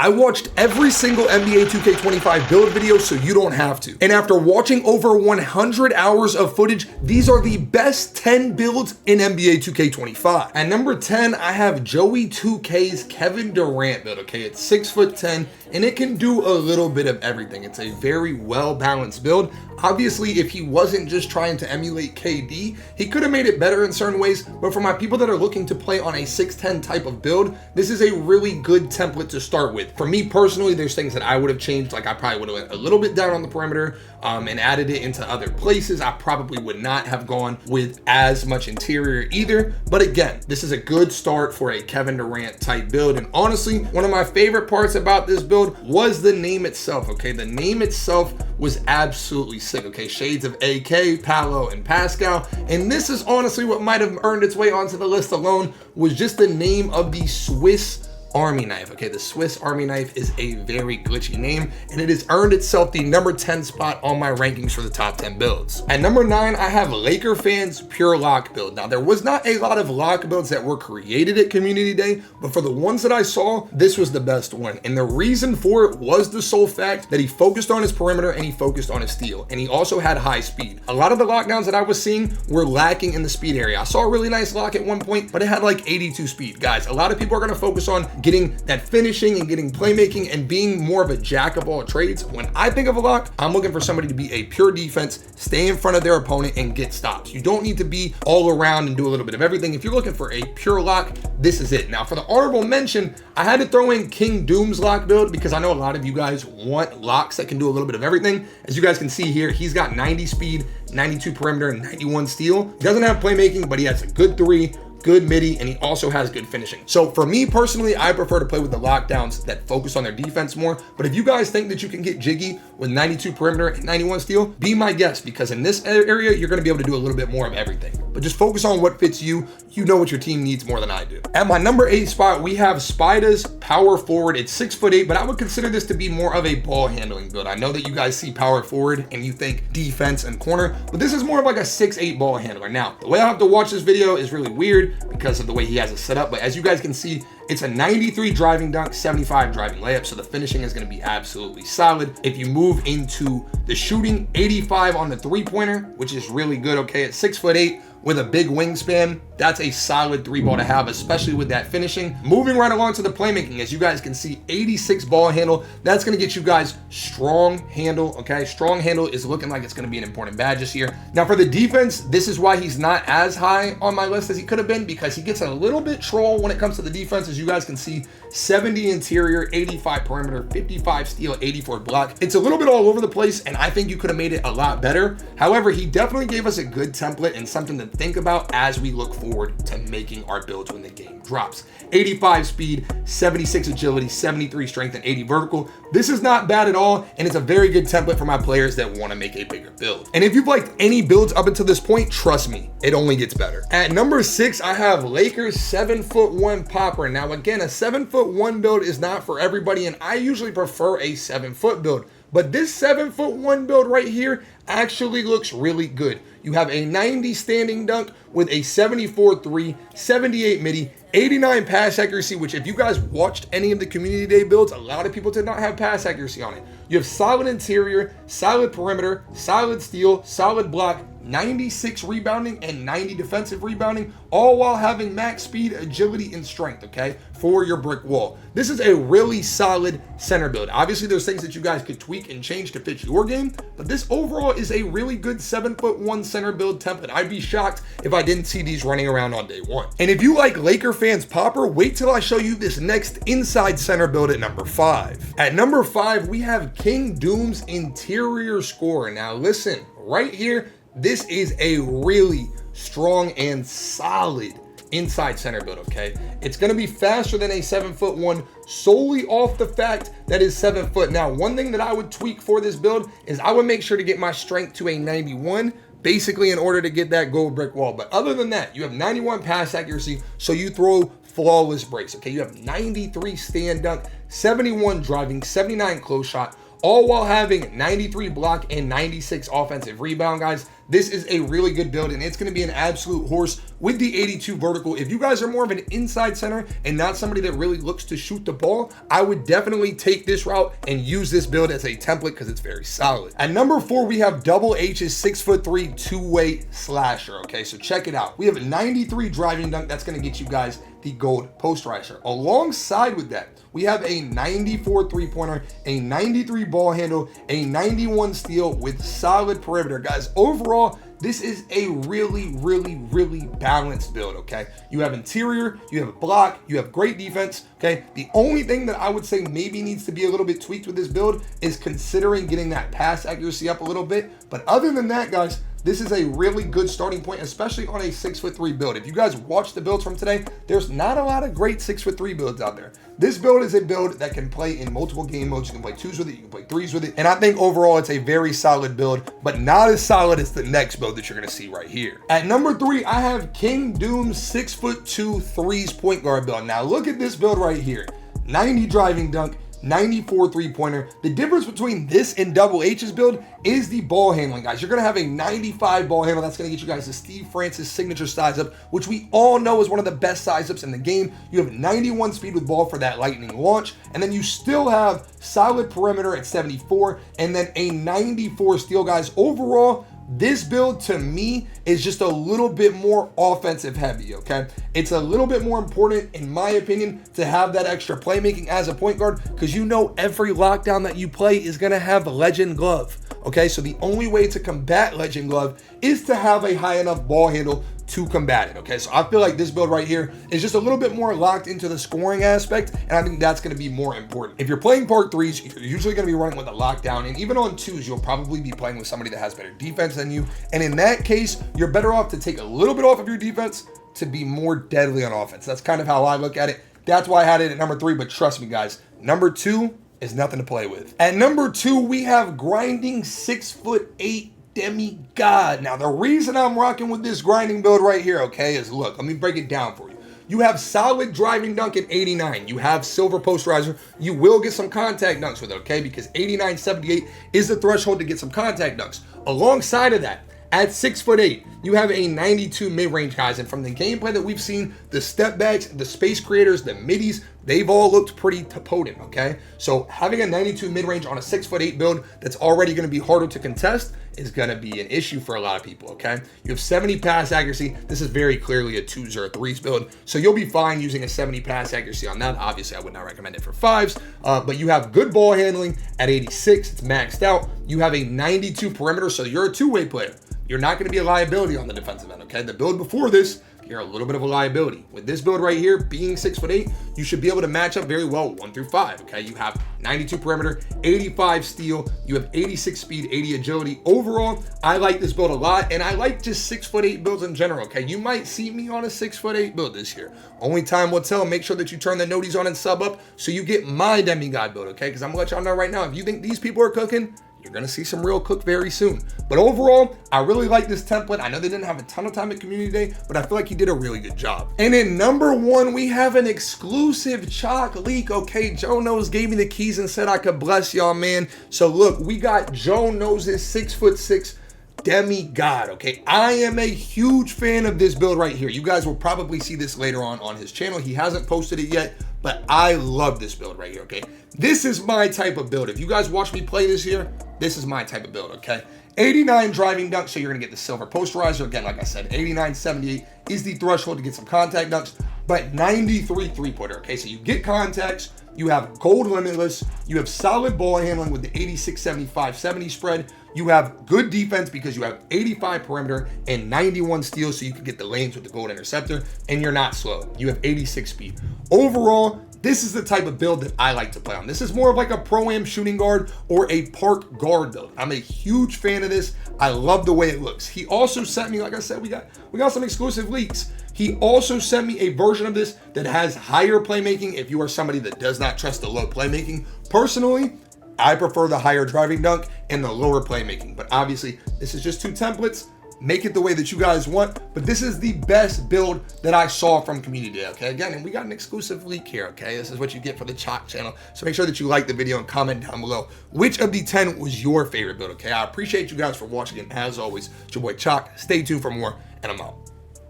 I watched every single NBA 2K25 build video so you don't have to. And after watching over 100 hours of footage, these are the best 10 builds in NBA 2K25. At number 10, I have Joey 2K's Kevin Durant build, okay? It's 6'10", and it can do a little bit of everything. It's a very well-balanced build. Obviously, if he wasn't just trying to emulate KD, he could have made it better in certain ways, but for my people that are looking to play on a 6'10" type of build, this is a really good template to start with. For me personally, there's things that I would have changed, like I probably would have went a little bit down on the perimeter and added it into other places. I probably would not have gone with as much interior either, but again, this is a good start for a Kevin Durant type build. And honestly, one of my favorite parts about this build was the name itself, okay? The name itself was absolutely sick, okay? Shades of AK, Paolo, and Pascal. And this is honestly what might have earned its way onto the list alone, was just the name of the Swiss Army knife, okay? The Swiss Army knife is a very glitchy name, and it has earned itself the number 10 spot on my rankings for the top 10 builds. At number 9, I have Laker Fans Pure Lock build. Now, there was not a lot of lock builds that were created at Community Day, but for the ones that I saw, this was the best one. And the reason for it was the sole fact that he focused on his perimeter and he focused on his steal, and he also had high speed. A lot of the lockdowns that I was seeing were lacking in the speed area. I saw a really nice lock at one point, but it had like 82 speed. Guys, a lot of people are gonna focus on getting that finishing and getting playmaking and being more of a jack of all trades. When I think of a lock, I'm looking for somebody to be a pure defense, stay in front of their opponent and get stops. You don't need to be all around and do a little bit of everything. If you're looking for a pure lock, this is it. Now for the honorable mention, I had to throw in King Doom's lock build because I know a lot of you guys want locks that can do a little bit of everything. As you guys can see here, he's got 90 speed, 92 perimeter, and 91 steal. He doesn't have playmaking, but he has a good three, good midi, and he also has good finishing. So for me personally, I prefer to play with the lockdowns that focus on their defense more. But if you guys think that you can get jiggy with 92 perimeter and 91 steal, be my guest, because in this area, you're gonna be able to do a little bit more of everything. But just focus on what fits you. You know what your team needs more than I do. At my number 8 spot, we have Spida's Power Forward. It's 6'8", but I would consider this to be more of a ball handling build. I know that you guys see power forward and you think defense and corner, but this is more of like a 6'8" ball handler. Now, the way I have to watch this video is really weird because of the way he has it set up, but as you guys can see, it's a 93 driving dunk, 75 driving layup, so the finishing is going to be absolutely solid. If you move into the shooting, 85 on the three-pointer, which is really good, okay? At 6'8", with a big wingspan, that's a solid 3-ball to have, especially with that finishing. Moving right along to the playmaking, as you guys can see, 86 ball handle. That's gonna get you guys strong handle, okay? Strong handle is looking like it's gonna be an important badge this year. Now for the defense, this is why he's not as high on my list as he could have been, because he gets a little bit troll when it comes to the defense. As you guys can see, 70 interior, 85 perimeter, 55 steal, 84 block. It's a little bit all over the place, and I think you could have made it a lot better. However, he definitely gave us a good template and something to think about as we look forward to making our builds when the game drops. 85 speed, 76 agility, 73 strength, and 80 vertical. This is not bad at all, and it's a very good template for my players that want to make a bigger build. And if you've liked any builds up until this point, trust me, it only gets better. At number 6, I have Lakers 7'1" Popper. Now again, a 7'1" build is not for everybody, and I usually prefer a 7-foot build. But this 7'1" build right here actually looks really good. You have a 90 standing dunk with a 74 3, 78 midi, 89 pass accuracy, which if you guys watched any of the Community Day builds, a lot of people did not have pass accuracy on it. You have solid interior, solid perimeter, solid steal, solid block, 96 rebounding and 90 defensive rebounding, all while having max speed, agility, and strength, okay, for your brick wall. This is a really solid center build. Obviously, there's things that you guys could tweak and change to fit your game, but this overall is a really good 7'1" center build template. I'd be shocked if I didn't see these running around on day one. And if you like Laker Fans Popper, wait till I show you this next inside center build at number 5. At number 5, we have King Doom's interior scorer. Now listen, right here, this is a really strong and solid inside center build, okay? It's gonna be faster than a 7'1" solely off the fact that it's 7 foot. Now, one thing that I would tweak for this build is I would make sure to get my strength to a 91, basically in order to get that gold brick wall. But other than that, you have 91 pass accuracy, so you throw flawless breaks, okay? You have 93 stand dunk, 71 driving, 79 close shot, all while having 93 block and 96 offensive rebound, guys. This is a really good build, and it's going to be an absolute horse with the 82 vertical. If you guys are more of an inside center and not somebody that really looks to shoot the ball, I would definitely take this route and use this build as a template because it's very solid. At number 4, we have Double H's 6'3" two-way slasher. Okay, so check it out. We have a 93 driving dunk. That's going to get you guys the gold posterizer. Alongside with that, we have a 94 three-pointer, a 93 ball handle, a 91 steal with solid perimeter. Guys, overall, this is a really, really, really balanced build, okay? You have interior, you have a block, you have great defense, okay? The only thing that I would say maybe needs to be a little bit tweaked with this build is considering getting that pass accuracy up a little bit. But other than that, guys, this is a really good starting point, especially on a 6'3" build. If you guys watch the builds from today, there's not a lot of great 6'3" builds out there. This build is a build that can play in multiple game modes. You can play 2s with it, you can play 3s with it. And I think overall it's a very solid build, but not as solid as the next build that you're gonna see right here. At number 3, I have King Doom's 6'2" threes point guard build. Now look at this build right here. 90 driving dunk, 94 three-pointer. The difference between this and Double H's build is the ball handling, guys. You're going to have a 95 ball handle. That's going to get you guys the Steve Francis signature size up, which we all know is one of the best size ups in the game. You have 91 speed with ball for that lightning launch, and then you still have solid perimeter at 74, and then a 94 steal, guys. Overall, this build to me is just a little bit more offensive heavy, okay? It's a little bit more important, in my opinion, to have that extra playmaking as a point guard because you know every lockdown that you play is gonna have Legend Glove, okay? So the only way to combat Legend Glove is to have a high enough ball handle to combat it, okay? So I feel like this build right here is just a little bit more locked into the scoring aspect, and I think that's gonna be more important. If you're playing part 3s, you're usually gonna be running with a lockdown, and even on 2s, you'll probably be playing with somebody that has better defense than you, and in that case, you're better off to take a little bit off of your defense to be more deadly on offense. That's kind of how I look at it. That's why I had it at number 3, but trust me, guys, number 2 is nothing to play with. At number 2, we have grinding 6'8" demigod. Now, the reason I'm rocking with this grinding build right here, okay, is look, let me break it down for you. You have solid driving dunk at 89. You have silver posterizer. You will get some contact dunks with it, okay, because 89, 78 is the threshold to get some contact dunks. Alongside of that, at 6'8", you have a 92 mid-range, guys, and from the gameplay that we've seen, the step backs, the space creators, the middies, they've all looked pretty potent, okay? So having a 92 mid-range on a 6'8" build that's already gonna be harder to contest is gonna be an issue for a lot of people, okay? You have 70 pass accuracy. This is very clearly a 2s or 3s build, so you'll be fine using a 70 pass accuracy on that. Obviously, I would not recommend it for 5s, but you have good ball handling at 86. It's maxed out. You have a 92 perimeter, so you're a two-way player. You're not going to be a liability on the defensive end, okay? The build before this, you're a little bit of a liability. With this build right here, being 6'8", you should be able to match up very well 1 through 5, okay? You have 92 perimeter, 85 steal, you have 86 speed, 80 agility. Overall, I like this build a lot, and I like just 6'8" builds in general, okay? You might see me on a 6'8" build this year. Only time will tell. Make sure that you turn the noties on and sub up so you get my demigod build, okay? Because I'm going to let y'all know right now, if you think these people are cooking, you're going to see some real cook very soon. But overall, I really like this template. I know they didn't have a ton of time at Community Day, but I feel like he did a really good job. And in number 1, we have an exclusive Choc leak. Okay, Joe Knows gave me the keys and said I could bless y'all, man. So look, we got Joe Knows' 6'6" demigod, okay? I am a huge fan of this build right here. You guys will probably see this later on his channel. He hasn't posted it yet, but I love this build right here, okay? This is my type of build. If you guys watch me play this year, this is my type of build, okay? 89 driving dunk, so you're gonna get the silver posterizer. Again, like I said, 89, 78 is the threshold to get some contact dunks, but 93 three-pointer, okay? So you get contacts, you have gold limitless, you have solid ball handling with the 86, 75, 70 spread, you have good defense because you have 85 perimeter and 91 steals, so you can get the lanes with the gold interceptor, and you're not slow. You have 86 speed. Overall, this is the type of build that I like to play on. This is more of like a pro-am shooting guard or a park guard build. I'm a huge fan of this. I love the way it looks. He also sent me, like I said, we got some exclusive leaks. He also sent me a version of this that has higher playmaking if you are somebody that does not trust the low playmaking. Personally, I prefer the higher driving dunk and the lower playmaking, but obviously this is just 2 templates. make it the way that you guys want, but this is the best build that I saw from community day, okay? Again, and we got an exclusive leak here, okay? This is what you get for the Choc channel. So make sure that you like the video and comment down below which of the 10 was your favorite build, okay? I appreciate you guys for watching, and as always, it's your boy Choc. Stay tuned for more, and I'm out.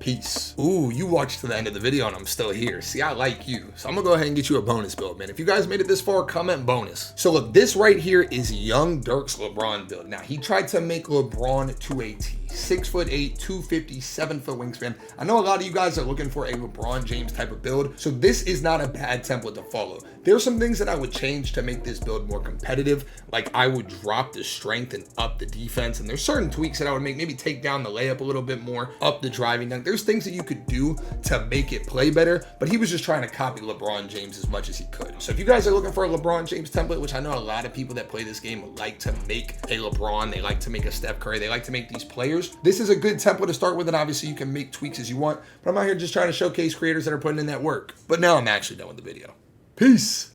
Peace. Ooh, you watched to the end of the video and I'm still here. See, I like you. So I'm gonna go ahead and get you a bonus build, man. If you guys made it this far, comment bonus. So look, this right here is Young Dirk's LeBron build. Now, he tried to make LeBron to a T. 6'8", 250, 7-foot wingspan. I know a lot of you guys are looking for a LeBron James type of build, so this is not a bad template to follow. There's some things that I would change to make this build more competitive. Like I would drop the strength and up the defense, and there's certain tweaks that I would make, maybe take down the layup a little bit more, up the driving dunk. There's things that you could do to make it play better, but he was just trying to copy LeBron James as much as he could. So if you guys are looking for a LeBron James template, which I know a lot of people that play this game like to make a LeBron, they like to make a Steph Curry, they like to make these players, this is a good template to start with, and obviously you can make tweaks as you want, but I'm out here just trying to showcase creators that are putting in that work. But now I'm actually done with the video. Peace.